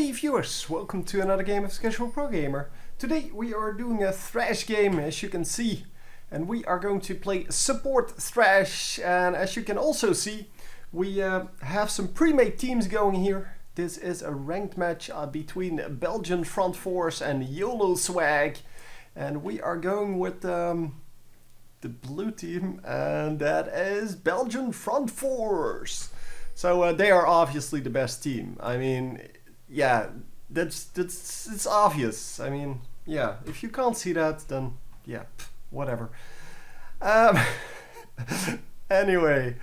Hey viewers, welcome to another game of Casual Pro Gamer. Today we are doing a Thresh game, as you can see, and we are going to play support Thresh. And as you can also see, we have some pre-made teams going here. This is a ranked match between Belgian Front Force and YOLO Swag, and we are going with the blue team, and that is Belgian Front Force. So they are obviously the best team. I mean, yeah, it's obvious. I mean, yeah, if you can't see that, then yeah, whatever. Anyway,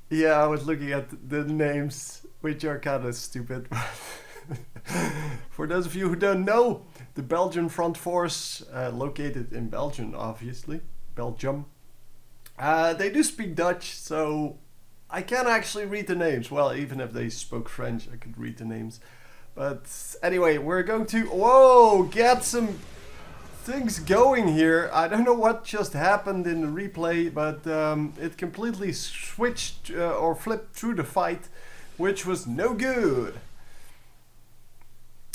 yeah, I was looking at the names, which are kind of stupid. For those of you who don't know, the Belgian Front Force, located in Belgium, obviously, Belgium, they do speak Dutch, so I can actually read the names. Well, even if they spoke French, I could read the names. But anyway, we're going to, get some things going here. I don't know what just happened in the replay, but it completely switched or flipped through the fight, which was no good.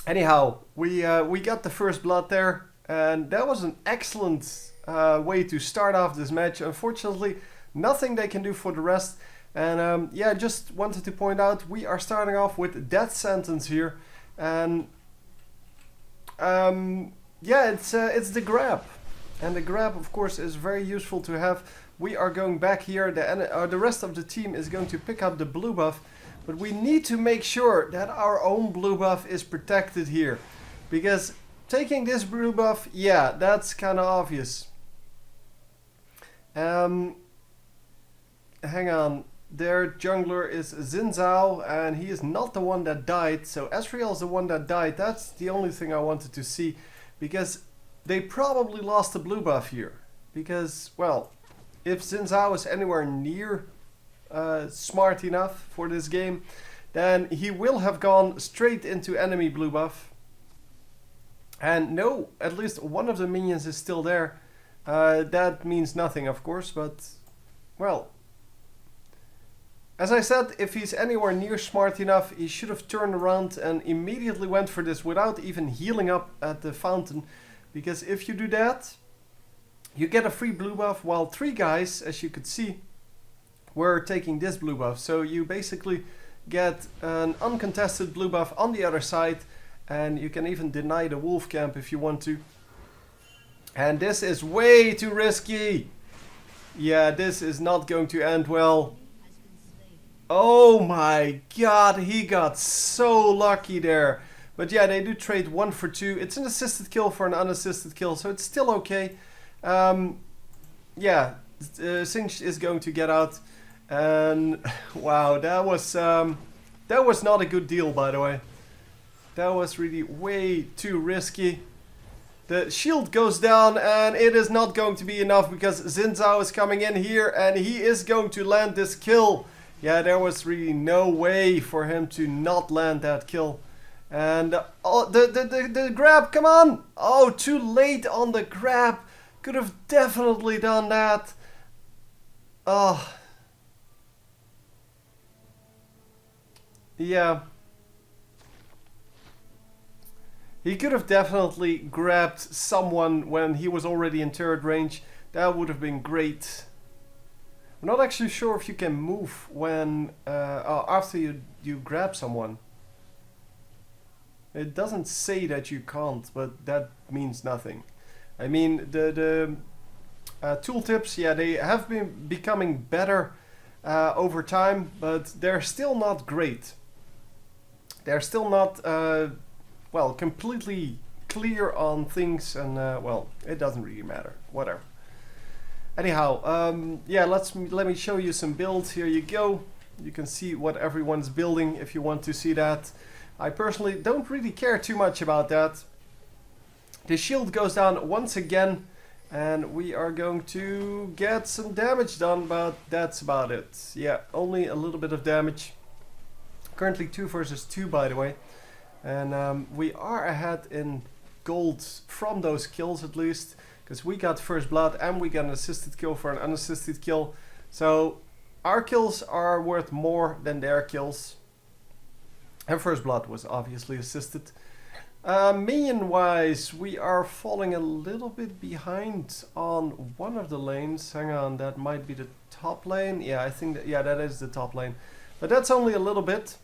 Anyhow, we got the first blood there, and that was an excellent way to start off this match. Unfortunately, nothing they can do for the rest. And yeah, just wanted to point out, we are starting off with death sentence here, and yeah, it's the grab, and the grab of course is very useful to have. We are going back here, the rest of the team is going to pick up the blue buff, but we need to make sure that our own blue buff is protected here, because taking this blue buff, yeah, that's kind of obvious. Hang on. Their jungler is Xin Zhao, and he is not the one that died. So Ezreal is the one that died. That's the only thing I wanted to see, because they probably lost the blue buff here. Because, well, if Xin Zhao is anywhere near smart enough for this game, then he will have gone straight into enemy blue buff. And no, at least one of the minions is still there. That means nothing, of course, but, well, as I said, if he's anywhere near smart enough, he should have turned around and immediately went for this without even healing up at the fountain. Because if you do that, you get a free blue buff, while 3 guys, as you could see, were taking this blue buff. So you basically get an uncontested blue buff on the other side, and you can even deny the wolf camp if you want to. And this is way too risky. Yeah, this is not going to end well. Oh my god, he got so lucky there. But yeah, they do trade 1 for 2. It's an assisted kill for an unassisted kill, so it's still okay. Yeah, Sinch is going to get out. And wow, that was not a good deal, by the way. That was really way too risky. The shield goes down, and it is not going to be enough, because Xin Zhao is coming in here, and he is going to land this kill. Yeah, there was really no way for him to not land that kill. And the grab, come on! Oh, too late on the grab. Could have definitely done that. Oh. Yeah. He could have definitely grabbed someone when he was already in turret range. That would have been great. I'm not actually sure if you can move when after you grab someone. It doesn't say that you can't, but that means nothing. I mean, the tooltips, yeah, they have been becoming better over time, but they're still not great. They're still not, well, completely clear on things, and well, it doesn't really matter. Whatever. Anyhow, yeah, let me show you some builds. Here you go. You can see what everyone's building if you want to see that. I personally don't really care too much about that. The shield goes down once again, and we are going to get some damage done, but that's about it. Yeah, only a little bit of damage. Currently 2 versus 2, by the way. And we are ahead in gold from those kills, at least. Because we got first blood and we got an assisted kill for an unassisted kill. So our kills are worth more than their kills. And First Blood was obviously assisted. Minion wise, we are falling a little bit behind on one of the lanes. Hang on, that might be the top lane. Yeah, I think that, yeah, that is the top lane. But that's only a little bit.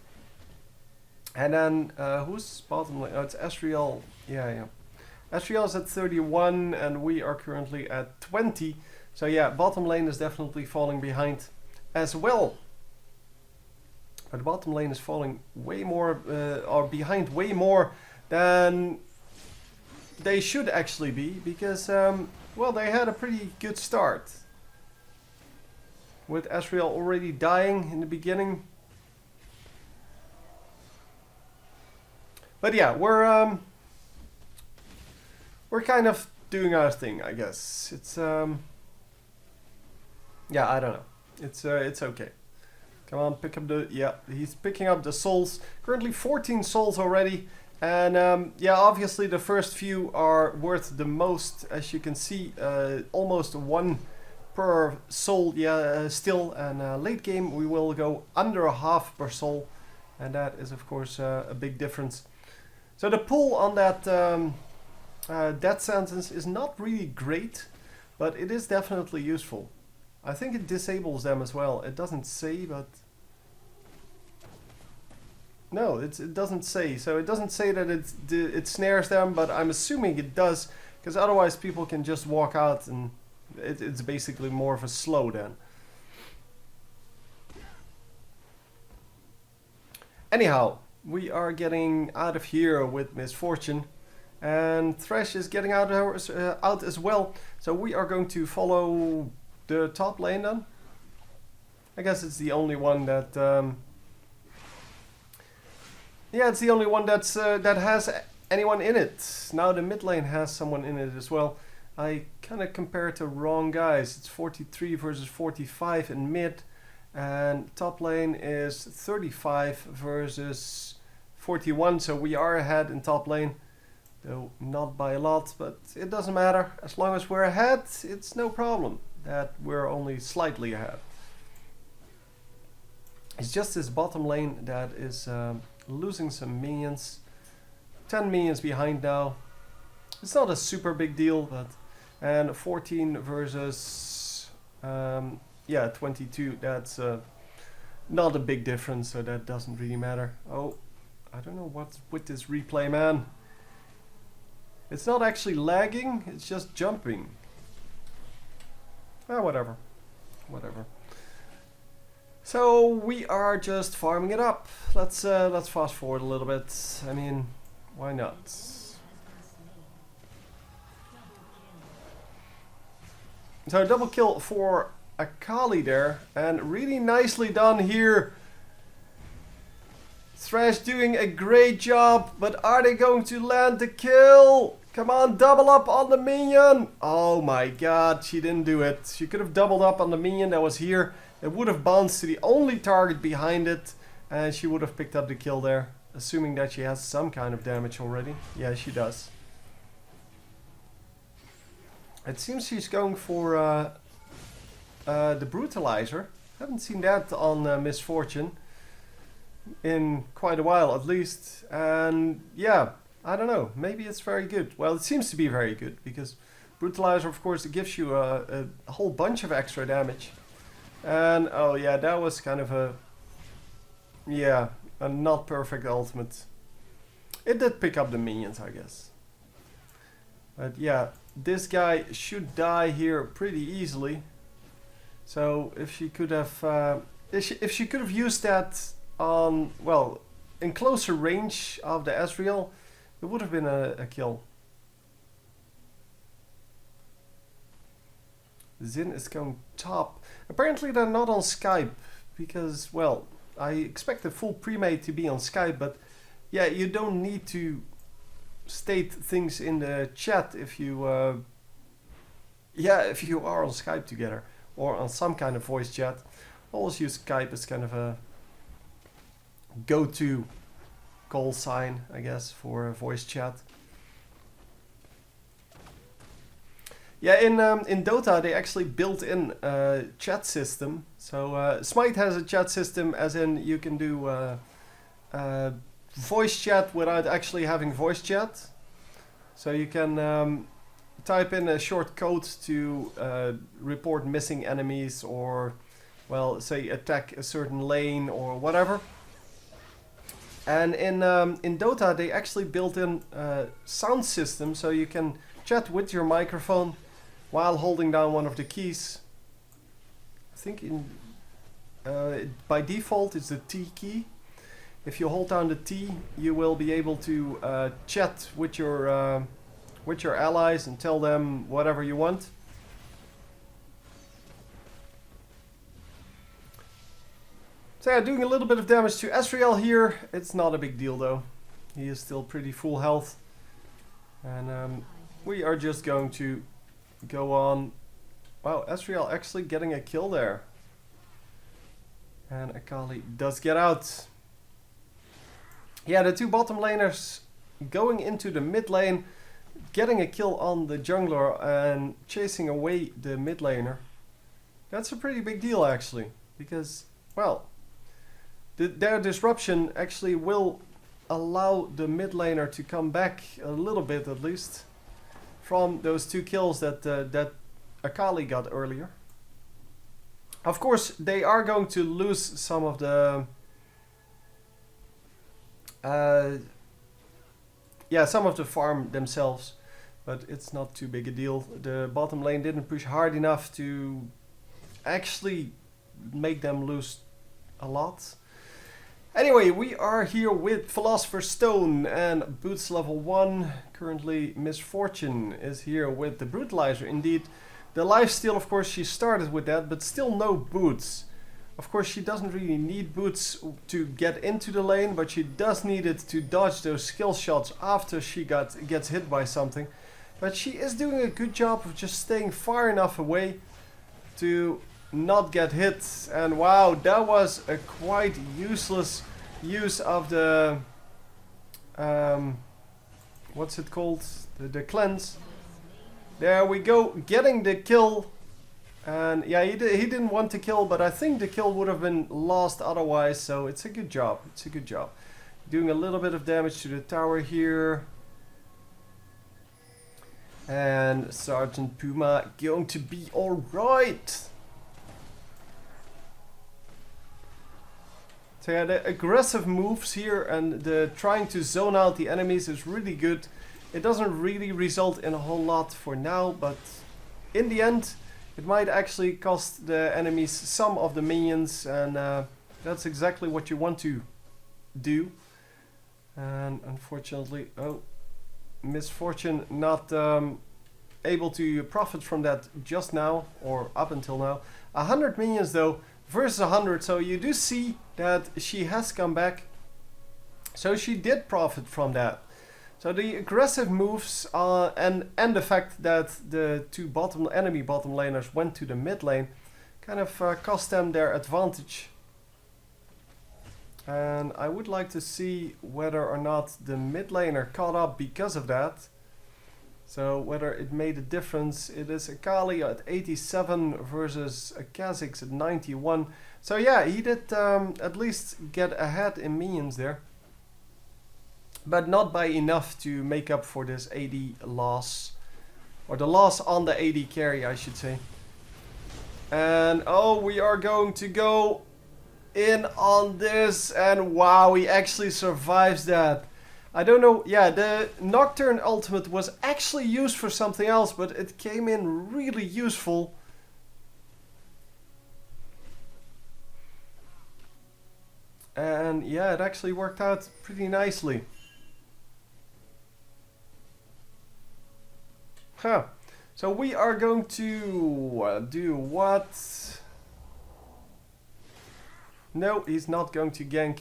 And then, who's bottom lane? Oh, it's Asriel. Yeah. Asriel is at 31 and we are currently at 20. So yeah, bottom lane is definitely falling behind as well. But the bottom lane is falling way more, or behind way more than they should actually be, because well, they had a pretty good start with Asriel already dying in the beginning. But yeah, we're kind of doing our thing, I guess. It's yeah, I don't know. It's okay. Come on, pick up the, yeah, he's picking up the souls. Currently 14 souls already. And yeah, obviously the first few are worth the most, as you can see, almost 1 per soul, yeah, still. And late game we will go under a half per soul, and that is of course a big difference. So the pull on that death sentence is not really great, but it is definitely useful. I think it disables them as well. It doesn't say, but no, it doesn't say. So it doesn't say that it snares them, but I'm assuming it does, because otherwise people can just walk out and it's basically more of a slow then. Anyhow, we are getting out of here with Misfortune, and Thresh is getting out as well. So we are going to follow the top lane then. I guess it's the only one that yeah, it's the only one that's that has anyone in it. Now the mid lane has someone in it as well. I kind of compared to wrong guys. It's 43 versus 45 in mid, and top lane is 35 versus 41. So we are ahead in top lane, though not by a lot, but it doesn't matter. As long as we're ahead, it's no problem that we're only slightly ahead. It's just this bottom lane that is losing some minions. 10 minions behind now. It's not a super big deal, but and 14 versus yeah, 22. That's not a big difference, so that doesn't really matter. Oh, I don't know what's with this replay, man. It's not actually lagging, it's just jumping. Ah, whatever. So we are just farming it up. Let's fast forward a little bit. I mean, why not? So double kill for Akali there, and really nicely done here. Thresh doing a great job, but are they going to land the kill? Come on, double up on the minion. Oh my god, she didn't do it. She could have doubled up on the minion that was here. It would have bounced to the only target behind it, and she would have picked up the kill there. Assuming that she has some kind of damage already. Yeah, she does. It seems she's going for the Brutalizer. Haven't seen that on Misfortune in quite a while at least. And yeah, I don't know. Maybe it's very good. Well, it seems to be very good, because Brutalizer, of course, it gives you a whole bunch of extra damage. And oh yeah, that was kind of a, yeah, a not perfect ultimate. It did pick up the minions, I guess. But yeah, this guy should die here pretty easily. So if she could have, if she could have used that on, well, in closer range of the Asriel, it would have been a kill. Zin is going top. Apparently they're not on Skype, because, well, I expected full premade to be on Skype, but yeah, you don't need to state things in the chat if you yeah, if you are on Skype together or on some kind of voice chat. I always use Skype as kind of a go-to call sign, I guess, for a voice chat. Yeah, in Dota they actually built in a chat system. So Smite has a chat system, as in you can do voice chat without actually having voice chat. So you can type in a short code to report missing enemies, or, well, say attack a certain lane or whatever. And in Dota they actually built in a sound system, so you can chat with your microphone while holding down one of the keys. I think by default it's the T key. If you hold down the T, you will be able to chat with your allies and tell them whatever you want. So yeah, doing a little bit of damage to Ezreal here. It's not a big deal though. He is still pretty full health. And we are just going to go on. Wow, Ezreal actually getting a kill there. And Akali does get out. Yeah, the two bottom laners going into the mid lane, getting a kill on the jungler and chasing away the mid laner. That's a pretty big deal actually, because, well, their disruption actually will allow the mid laner to come back a little bit at least from those two kills that Akali got earlier. Of course, they are going to lose some of the some of the farm themselves, but it's not too big a deal. The bottom lane didn't push hard enough to actually make them lose a lot. Anyway, we are here with Philosopher's Stone and Boots level 1. Currently, Misfortune is here with the Brutalizer. Indeed, the lifesteal, of course, she started with that, but still no boots. Of course, she doesn't really need boots to get into the lane, but she does need it to dodge those skill shots after she gets hit by something. But she is doing a good job of just staying far enough away to not get hit. And wow, that was a quite useless use of the what's it called, the cleanse. There we go, getting the kill. And yeah, he didn't want to kill, but I think the kill would have been lost otherwise, so it's a good job. It's a good job. Doing a little bit of damage to the tower here. And Sergeant Puma going to be alright. So yeah, the aggressive moves here and the trying to zone out the enemies is really good. It doesn't really result in a whole lot for now, but in the end it might actually cost the enemies some of the minions, and that's exactly what you want to do. And unfortunately, oh, Misfortune not able to profit from that just now, or up until now. 100 minions though, versus 100, so you do see that she has come back. So she did profit from that. So the aggressive moves and the fact that the two enemy bottom laners went to the mid lane kind of cost them their advantage. And I would like to see whether or not the mid laner caught up because of that. So whether it made a difference. It is Akali at 87 versus Kha'Zix at 91. So yeah, he did at least get ahead in minions there. But not by enough to make up for this AD loss. Or the loss on the AD carry, I should say. And oh, we are going to go in on this. And wow, he actually survives that. I don't know, yeah, the Nocturne ultimate was actually used for something else, but it came in really useful. And yeah, it actually worked out pretty nicely. Huh. So we are going to do what? No, he's not going to gank.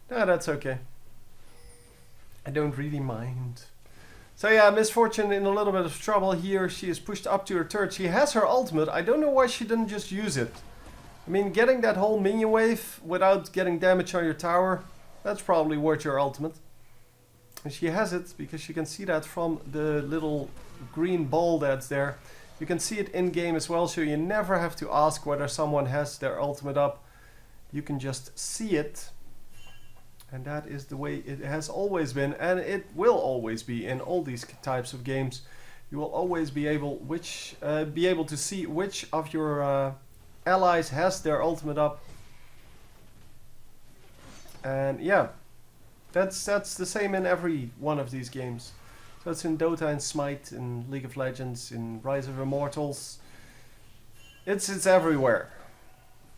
No, that's okay. I don't really mind. So yeah, Misfortune in a little bit of trouble here. She is pushed up to her turret. She has her ultimate. I don't know why she didn't just use it. I mean, getting that whole minion wave without getting damage on your tower, that's probably worth your ultimate. And she has it because you can see that from the little green ball that's there. You can see it in game as well, so you never have to ask whether someone has their ultimate up. You can just see it. And that is the way it has always been, and it will always be in all these types of games. You will always be able to see which of your allies has their ultimate up. And yeah, that's the same in every one of these games. So it's in Dota and Smite, in League of Legends, in Rise of Immortals. It's everywhere,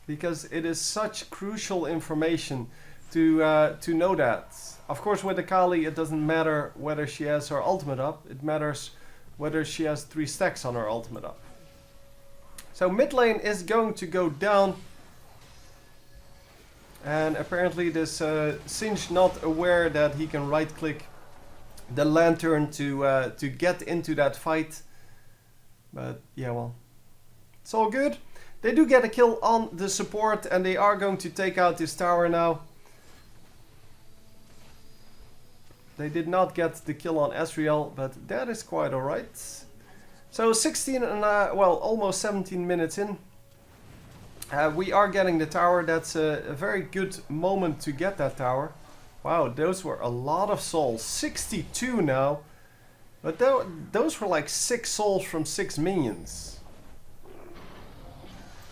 because it is such crucial information to know that. Of course, with Akali, it doesn't matter whether she has her ultimate up. It matters whether she has 3 stacks on her ultimate up. So mid lane is going to go down. And apparently this Singe not aware that he can right click the lantern to get into that fight. But yeah, well, it's all good. They do get a kill on the support, and they are going to take out this tower now. They did not get the kill on Ezreal, but that is quite alright. So 16 and well, almost 17 minutes in. We are getting the tower. That's a very good moment to get that tower. Wow, those were a lot of souls. 62 now. But those were like 6 souls from 6 minions.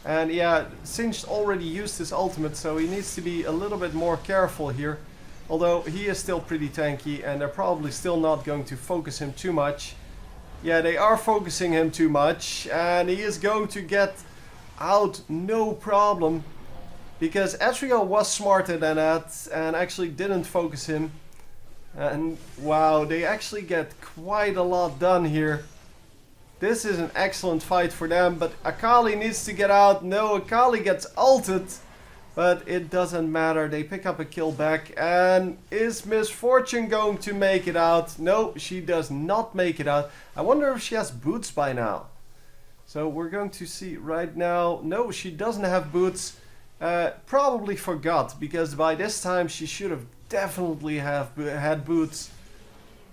And yeah, Singed already used his ultimate, so he needs to be a little bit more careful here. Although he is still pretty tanky, and they're probably still not going to focus him too much. Yeah, they are focusing him too much, and he is going to get out no problem. Because Ezreal was smarter than that, and actually didn't focus him. And wow, they actually get quite a lot done here. This is an excellent fight for them, but Akali needs to get out. No, Akali gets ulted. But it doesn't matter, they pick up a kill back. And is Misfortune going to make it out? No, she does not make it out. I wonder if she has boots by now. So we're going to see right now. No, she doesn't have boots. Probably forgot, because by this time she should have definitely had boots.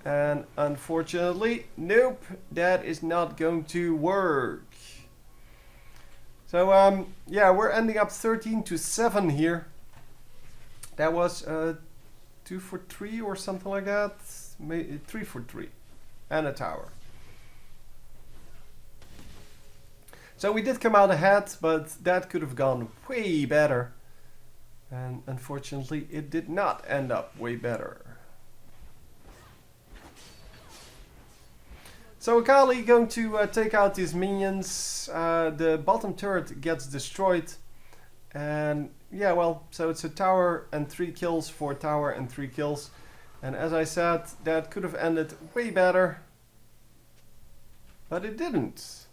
And unfortunately, nope, that is not going to work. So yeah, we're ending up 13-7 here. That was 2 for 3 or something like that. 3 for 3 and a tower. So we did come out ahead, but that could have gone way better. And unfortunately, it did not end up way better. So Akali going to take out these minions. The bottom turret gets destroyed. And yeah, well, so it's a tower and 3 kills for tower and 3 kills. And as I said, that could have ended way better. But it didn't.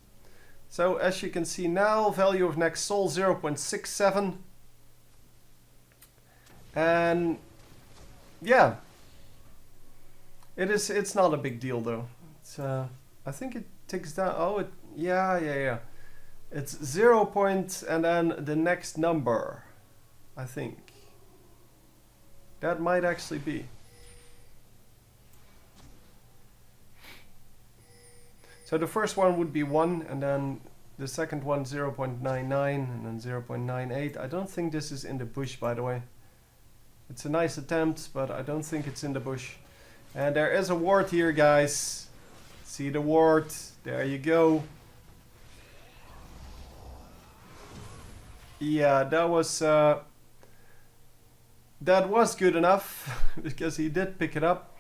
So as you can see now, value of next soul 0.67. And yeah, it's not a big deal though. It's I think it ticks down. Oh, yeah. It's 0 point and then the next number. I think that might actually be. So the first one would be 1, and then the second one 0.99, and then 0.98. I don't think this is in the bush, by the way. It's a nice attempt, but I don't think it's in the bush. And there is a ward here, guys. See the ward. There you go. Yeah, that was good enough because he did pick it up.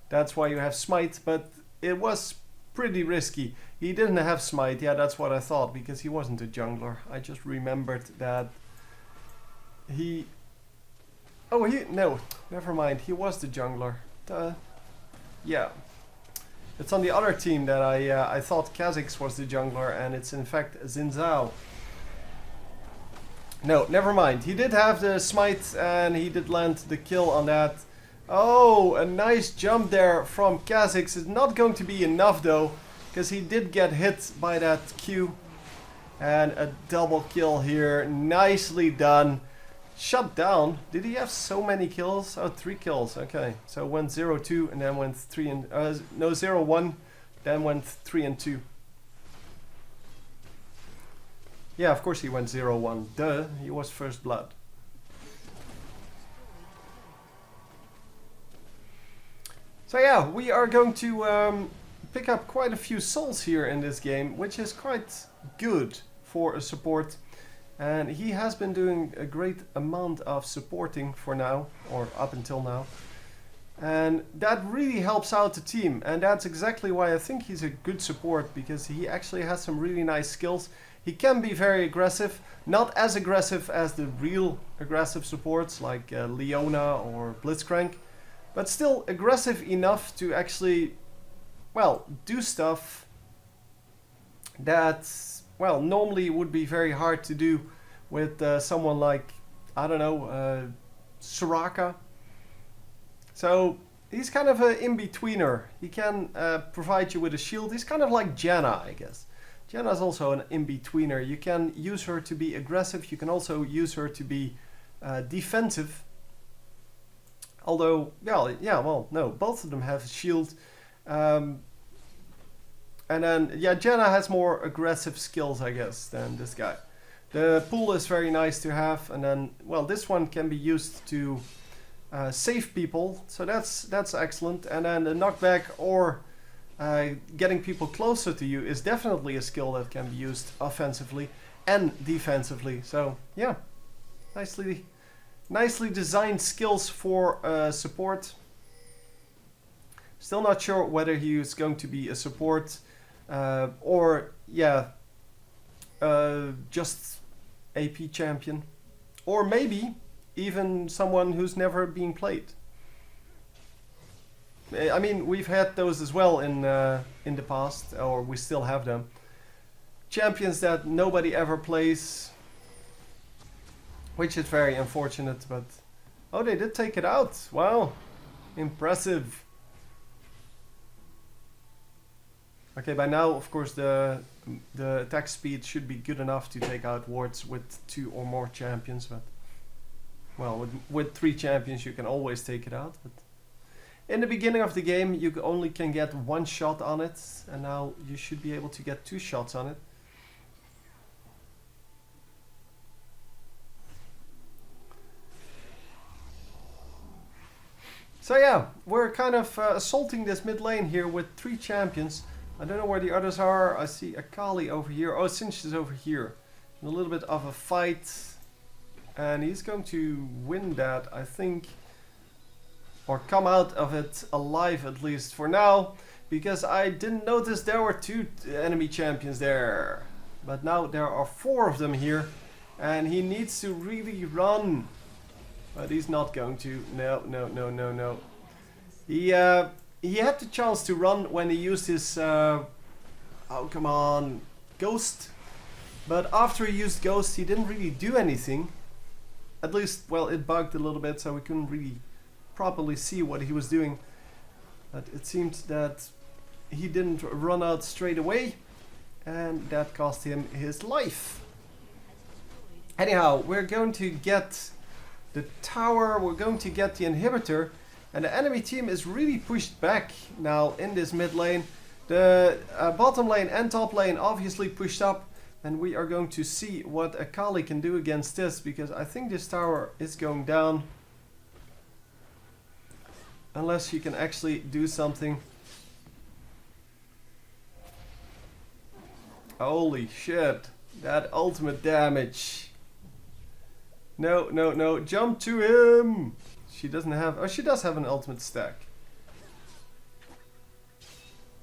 That's why you have smite, but it was pretty risky. He didn't have smite. Yeah, that's what I thought, because he wasn't a jungler. I just remembered that he... Oh, no, never mind. He was the jungler. Yeah. It's on the other team that I thought Kha'Zix was the jungler, and it's in fact Xin Zhao. No, never mind. He did have the smite, and he did land the kill on that. Oh, a nice jump there from Kha'Zix. It's not going to be enough though, because he did get hit by that Q. And a double kill here. Nicely done. Shut down. Did he have so many kills? Oh, 3 kills. Okay. So went 0-2 and then went 3 and... no, 0-1. Then went 3 and 2. Yeah, of course he went 0-1. Duh. He was first blood. So yeah, we are going to pick up quite a few souls here in this game, which is quite good for a support. And he has been doing a great amount of supporting for now, or up until now. And that really helps out the team, and that's exactly why I think he's a good support, because he actually has some really nice skills. He can be very aggressive, not as aggressive as the real aggressive supports like Leona or Blitzcrank, but still aggressive enough to actually, well, do stuff that, well, normally would be very hard to do with someone like, I don't know, Soraka. So he's kind of an in-betweener. He can provide you with a shield. He's kind of like Janna, I guess. Janna is also an in-betweener. You can use her to be aggressive. You can also use her to be defensive. Although, well, no, both of them have a shield. And then, yeah, Janna has more aggressive skills, I guess, than this guy. The pool is very nice to have. And then, well, this one can be used to save people, so that's excellent. And then the knockback or getting people closer to you is definitely a skill that can be used offensively and defensively. So yeah, nicely designed skills for support. Still not sure whether he is going to be a support or yeah, just AP champion, or maybe even someone who's never been played. I mean, we've had those as well in the past, or we still have them. Champions that nobody ever plays, which is very unfortunate, but... Oh, they did take it out. Wow. Impressive. Okay, by now, of course, the attack speed should be good enough to take out wards with 2 or more champions, but... Well, with 3 champions you can always take it out, but in the beginning of the game you only can get 1 shot on it, and now you should be able to get 2 shots on it. So yeah, we're kind of assaulting this mid lane here with 3 champions. I don't know where the others are. I see Akali over here. Oh, Sinch is over here. In a little bit of a fight. And he's going to win that, I think. Or come out of it alive, at least for now. Because I didn't notice there were 2 enemy champions there. But now there are 4 of them here. And he needs to really run. But he's not going to. No. He had the chance to run when he used his... oh, come on. Ghost. But after he used Ghost, he didn't really do anything. At least, well, it bugged a little bit, so we couldn't really properly see what he was doing. But it seemed that he didn't run out straight away, and that cost him his life. Anyhow, we're going to get the tower, we're going to get the inhibitor, and the enemy team is really pushed back now in this mid lane. The bottom lane and top lane obviously pushed up. And we are going to see what Akali can do against this, because I think this tower is going down. Unless she can actually do something. Holy shit. That ultimate damage. No. Jump to him. She doesn't have... Oh, she does have an ultimate stack.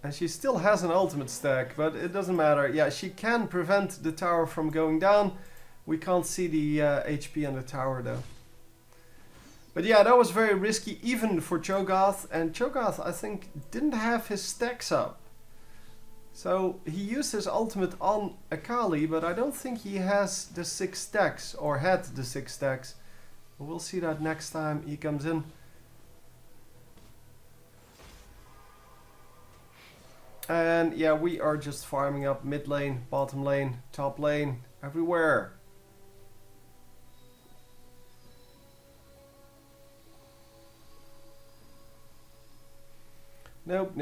And she still has an ultimate stack, but it doesn't matter. Yeah, she can prevent the tower from going down. We can't see the HP on the tower though. But yeah, that was very risky even for Cho'Gath. And Cho'Gath, I think, didn't have his stacks up. So he used his ultimate on Akali, but I don't think he has the 6 stacks, or had the 6 stacks. We'll see that next time he comes in. And yeah, we are just farming up mid lane, bottom lane, top lane, everywhere. Nope.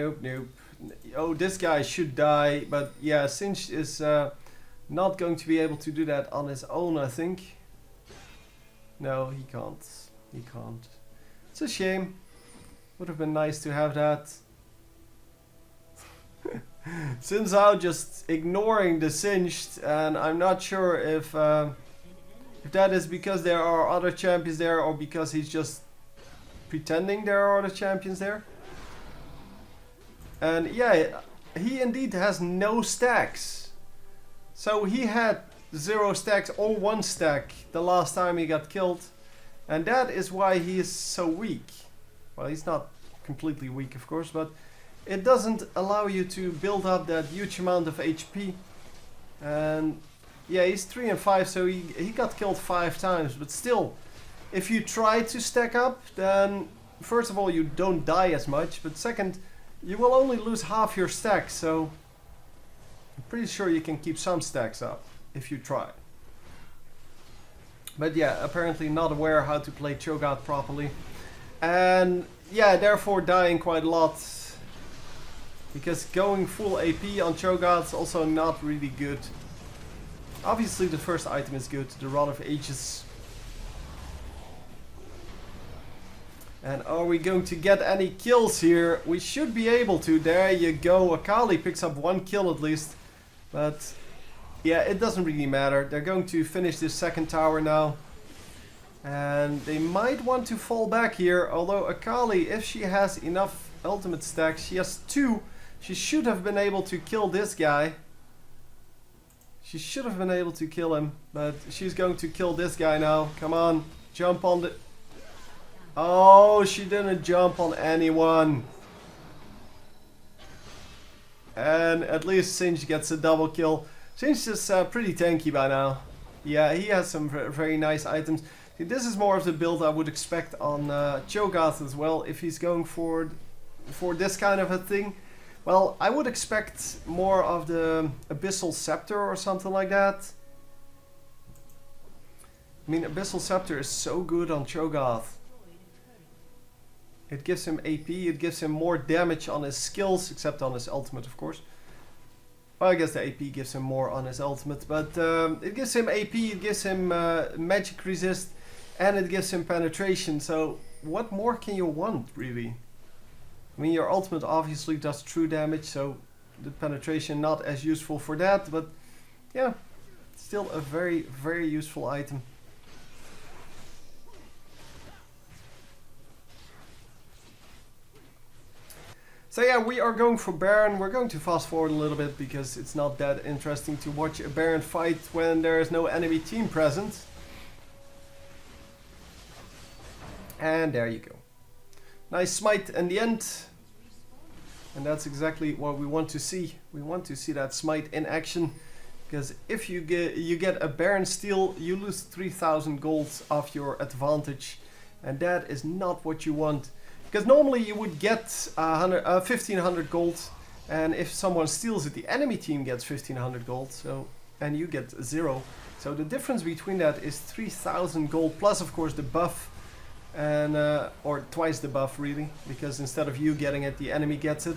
Oh, this guy should die, but yeah, Sinch is not going to be able to do that on his own, I think. No, he can't. It's a shame. Would have been nice to have that. Xin Zhao just ignoring the singed, and I'm not sure if that is because there are other champions there or because he's just pretending there are other champions there. And yeah, he indeed has no stacks. So he had 0 stacks or 1 stack the last time he got killed. And that is why he is so weak. Well, he's not completely weak, of course, but it doesn't allow you to build up that huge amount of HP. And yeah, he's 3 and 5, so he got killed 5 times. But still, if you try to stack up, then first of all, you don't die as much. But second, you will only lose half your stacks. So I'm pretty sure you can keep some stacks up if you try. But yeah, apparently not aware how to play Cho'Gath properly. And yeah, therefore dying quite a lot. Because going full AP on Cho'Gath is also not really good. Obviously the first item is good, the Rod of Ages. And are we going to get any kills here? We should be able to. There you go. Akali picks up 1 kill at least. But yeah, it doesn't really matter. They're going to finish this second tower now. And they might want to fall back here. Although Akali, if she has enough ultimate stacks, she has 2. She should have been able to kill this guy. She should have been able to kill him. But she's going to kill this guy now. Come on. Jump on the... Oh, she didn't jump on anyone. And at least Singed gets a double kill. Singed is pretty tanky by now. Yeah, he has some very nice items. See, this is more of the build I would expect on Cho'Gath as well. If he's going for this kind of a thing. Well, I would expect more of the Abyssal Scepter or something like that. I mean, Abyssal Scepter is so good on Cho'Gath. It gives him AP, it gives him more damage on his skills, except on his ultimate, of course. Well, I guess the AP gives him more on his ultimate, but it gives him AP, it gives him magic resist, and it gives him penetration. So, what more can you want, really? I mean, your ultimate obviously does true damage, so the penetration not as useful for that, but yeah, still a very, very useful item. So yeah, we are going for Baron. We're going to fast forward a little bit because it's not that interesting to watch a Baron fight when there is no enemy team present. And there you go. Nice smite in the end. And that's exactly what we want to see. We want to see that smite in action. Because if you get a Baron steal, you lose 3000 gold off your advantage. And that is not what you want. Because normally you would get 1500 gold, and if someone steals it, the enemy team gets 1500 gold, so and you get 0. So the difference between that is 3000 gold plus, of course, the buff, and or twice the buff really, because instead of you getting it, the enemy gets it.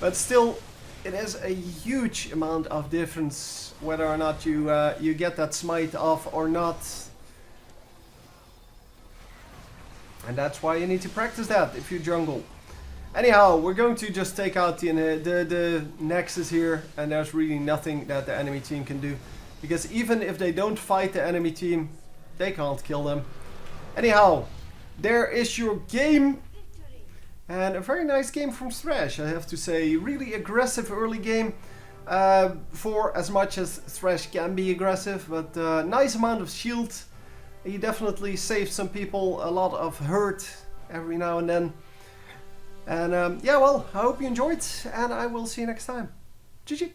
But still, it is a huge amount of difference whether or not you get that smite off or not. And that's why you need to practice that if you jungle. Anyhow, we're going to just take out the Nexus here, and there's really nothing that the enemy team can do. Because even if they don't fight the enemy team, they can't kill them. Anyhow, there is your game. And a very nice game from Thresh, I have to say. Really aggressive early game. For as much as Thresh can be aggressive, but nice amount of shield. He definitely saved some people a lot of hurt every now and then. And yeah, well, I hope you enjoyed, and I will see you next time. GG!